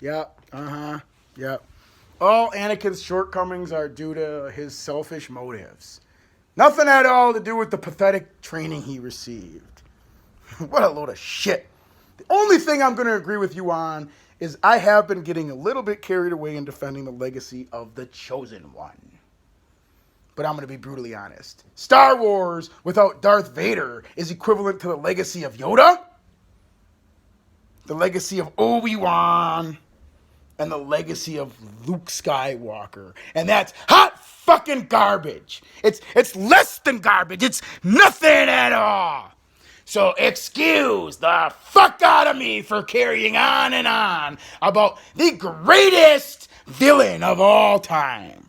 Yep. Yep. All Anakin's shortcomings are due to his selfish motives. Nothing at all to do with the pathetic training he received. What a load of shit. The only thing I'm going to agree with you on is I have been getting a little bit carried away in defending the legacy of the Chosen One. But I'm going to be brutally honest. Star Wars without Darth Vader is equivalent to the legacy of Yoda, the legacy of Obi-Wan, and the legacy of Luke Skywalker. And that's hot fucking garbage. It's less than garbage. It's nothing at all. So excuse the fuck out of me for carrying on and on about the greatest villain of all time.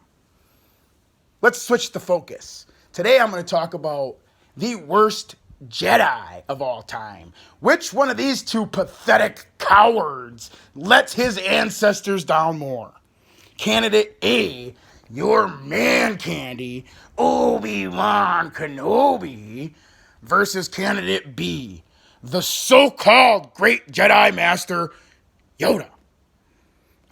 Let's switch the focus. Today I'm going to talk about the worst Jedi of all time. Which one of these two pathetic cowards lets his ancestors down more? Candidate A, your man candy, Obi-Wan Kenobi, versus candidate B, the so-called great Jedi Master, Yoda.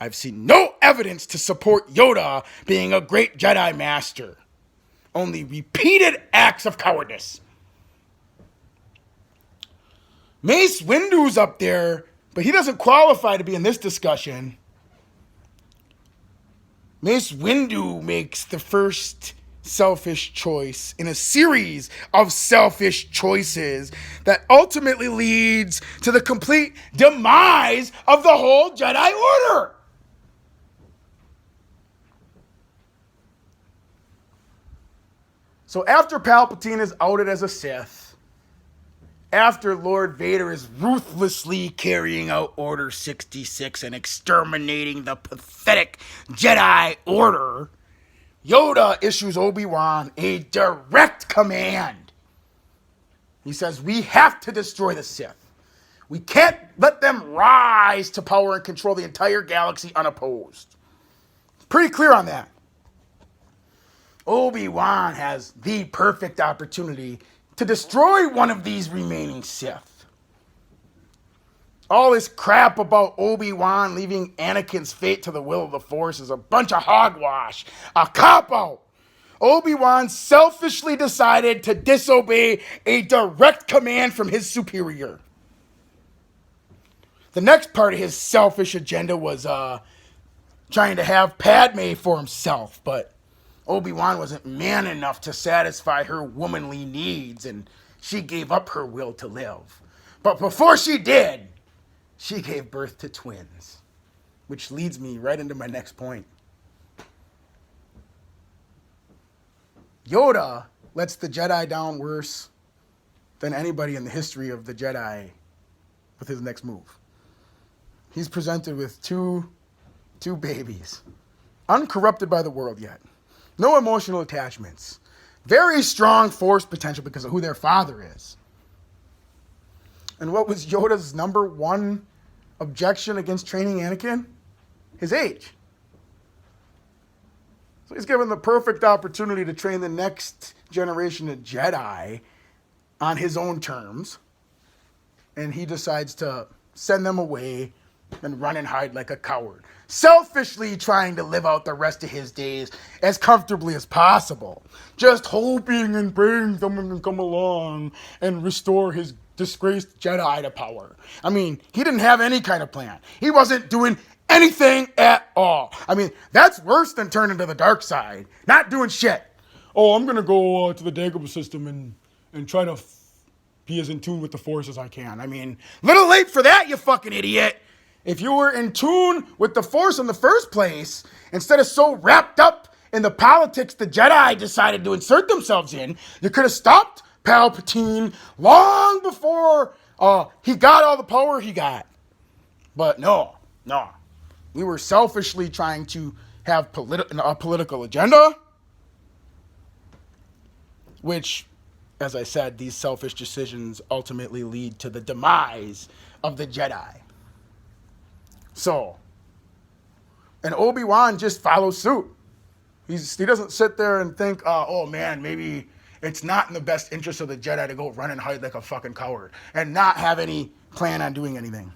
I've seen no evidence to support Yoda being a great Jedi Master. Only repeated acts of cowardice. Mace Windu's up there, but he doesn't qualify to be in this discussion. Mace Windu makes the first selfish choice in a series of selfish choices that ultimately leads to the complete demise of the whole Jedi Order. So after Palpatine is outed as a Sith, after Lord Vader is ruthlessly carrying out Order 66 and exterminating the pathetic Jedi Order, Yoda issues Obi-Wan a direct command. He says, we have to destroy the Sith. We can't let them rise to power and control the entire galaxy unopposed. Pretty clear on that. Obi-Wan has the perfect opportunity to destroy one of these remaining Sith. All this crap about Obi-Wan leaving Anakin's fate to the will of the Force is a bunch of hogwash, a cop-out. Obi-Wan selfishly decided to disobey a direct command from his superior. The next part of his selfish agenda was trying to have Padme for himself, but Obi-Wan wasn't man enough to satisfy her womanly needs, and she gave up her will to live. But before she did, she gave birth to twins, which leads me right into my next point. Yoda lets the Jedi down worse than anybody in the history of the Jedi with his next move. He's presented with two babies, uncorrupted by the world yet. No emotional attachments. Very strong force potential because of who their father is. And what was Yoda's number one objection against training Anakin? His age. So he's given the perfect opportunity to train the next generation of Jedi on his own terms. And he decides to send them away and run and hide like a coward. Selfishly trying to live out the rest of his days as comfortably as possible. Just hoping and praying someone can come along and restore his disgraced Jedi to power. I mean, he didn't have any kind of plan. He wasn't doing anything at all. I mean, that's worse than turning to the dark side. Not doing shit. Oh, I'm going to go to the Dagobah system and try to be as in tune with the Force as I can. I mean, little late for that, you fucking idiot. If you were in tune with the Force in the first place, instead of so wrapped up in the politics the Jedi decided to insert themselves in, you could have stopped Palpatine long before he got all the power he got. But no. We were selfishly trying to have a political agenda, which, as I said, these selfish decisions ultimately lead to the demise of the Jedi. So, and Obi-Wan just follows suit. He doesn't sit there and think, oh man, maybe it's not in the best interest of the Jedi to go run and hide like a fucking coward and not have any plan on doing anything.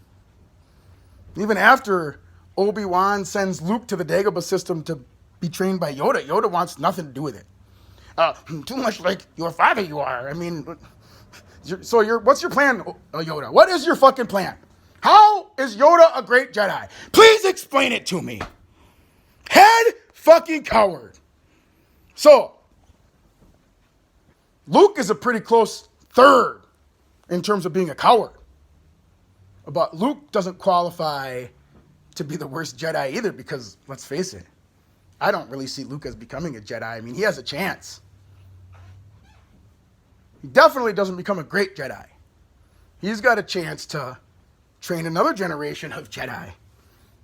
Even after Obi-Wan sends Luke to the Dagobah system to be trained by Yoda. Yoda wants nothing to do with it. Too much like your father you are. I mean, what's your plan, Yoda? What is your fucking plan? How is Yoda a great Jedi? Please explain it to me. Head fucking coward. So, Luke is a pretty close third in terms of being a coward. But Luke doesn't qualify to be the worst Jedi either because, let's face it, I don't really see Luke as becoming a Jedi. I mean, he has a chance. He definitely doesn't become a great Jedi. He's got a chance to train another generation of Jedi.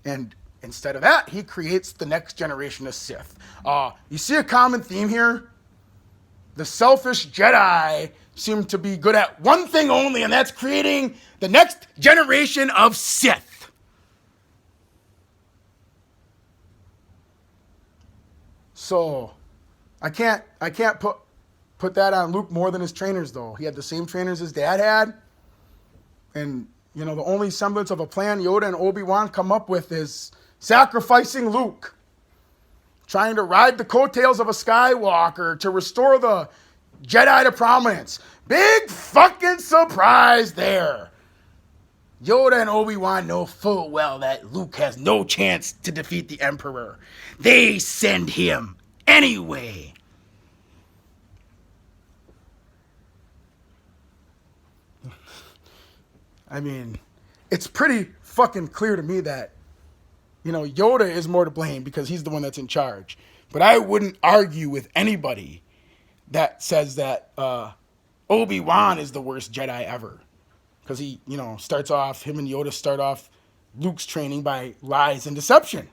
And instead of that, he creates the next generation of Sith. You see a common theme here? The selfish Jedi seem to be good at one thing only, and that's creating the next generation of Sith. So, I can't put that on Luke more than his trainers, though. He had the same trainers his dad had, and the only semblance of a plan Yoda and Obi-Wan come up with is sacrificing Luke, trying to ride the coattails of a Skywalker to restore the Jedi to prominence. Big fucking surprise there. Yoda and Obi-Wan know full well that Luke has no chance to defeat the Emperor. They send him anyway. I mean, it's pretty fucking clear to me that, Yoda is more to blame because he's the one that's in charge. But I wouldn't argue with anybody that says that Obi-Wan is the worst Jedi ever. Because him and Yoda start off Luke's training by lies and deception.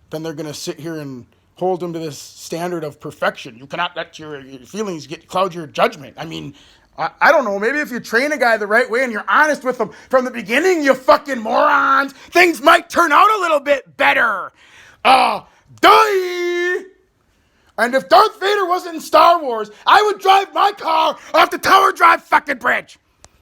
Then they're going to sit here and hold him to this standard of perfection. You cannot let your feelings cloud your judgment. I mean, I don't know, maybe if you train a guy the right way and you're honest with him from the beginning, you fucking morons, things might turn out a little bit better. Duh! And if Darth Vader wasn't in Star Wars, I would drive my car off the Tower Drive fucking bridge.